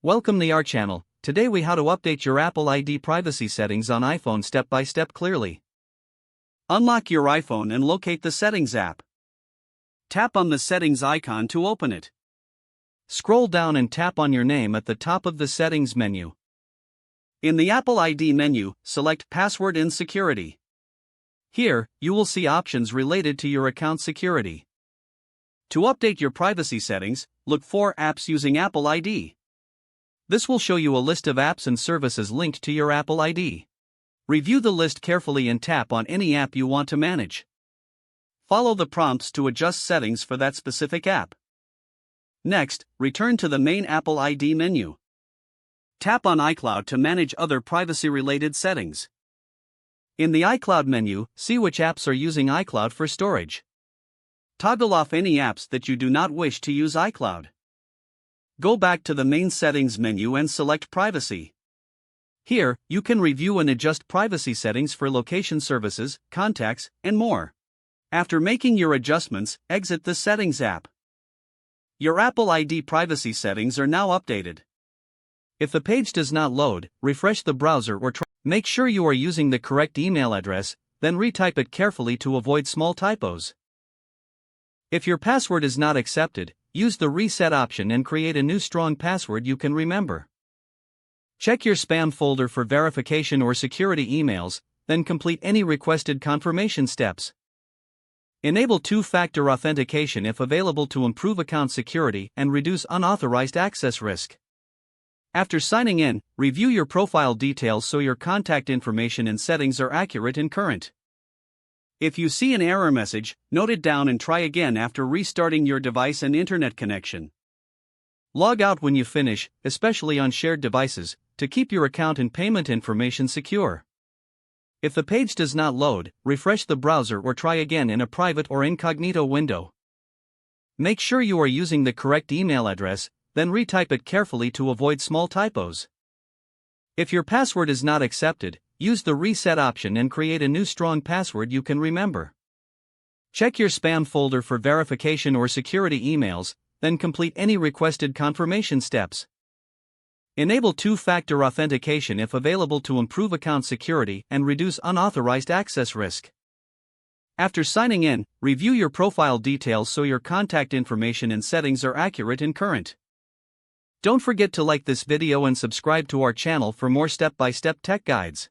Welcome to our channel. Today we how to update your Apple ID privacy settings on iPhone step by step clearly. Unlock your iPhone and locate the Settings app. Tap on the Settings icon to open it. Scroll down and tap on your name at the top of the Settings menu. In the Apple ID menu, select Password and Security. Here, you will see options related to your account security. To update your privacy settings, look for Apps using Apple ID. This will show you a list of apps and services linked to your Apple ID. Review the list carefully and tap on any app you want to manage. Follow the prompts to adjust settings for that specific app. Next, return to the main Apple ID menu. Tap on iCloud to manage other privacy-related settings. In the iCloud menu, see which apps are using iCloud for storage. Toggle off any apps that you do not wish to use iCloud. Go back to the main Settings menu and select Privacy. Here, you can review and adjust privacy settings for location services, contacts, and more. After making your adjustments, exit the Settings app. Your Apple ID privacy settings are now updated. If the page does not load, refresh the browser or make sure you are using the correct email address, then retype it carefully to avoid small typos. If your password is not accepted, use the Reset option and create a new strong password you can remember. Check your spam folder for verification or security emails, then complete any requested confirmation steps. Enable two-factor authentication if available to improve account security and reduce unauthorized access risk. After signing in, review your profile details so your contact information and settings are accurate and current. If you see an error message, note it down and try again after restarting your device and internet connection. Log out when you finish, especially on shared devices, to keep your account and payment information secure. If the page does not load, refresh the browser or try again in a private or incognito window. Make sure you are using the correct email address, then retype it carefully to avoid small typos. If your password is not accepted, use the Reset option and create a new strong password you can remember. Check your spam folder for verification or security emails, then complete any requested confirmation steps. Enable two-factor authentication if available to improve account security and reduce unauthorized access risk. After signing in, review your profile details so your contact information and settings are accurate and current. Don't forget to like this video and subscribe to our channel for more step-by-step tech guides.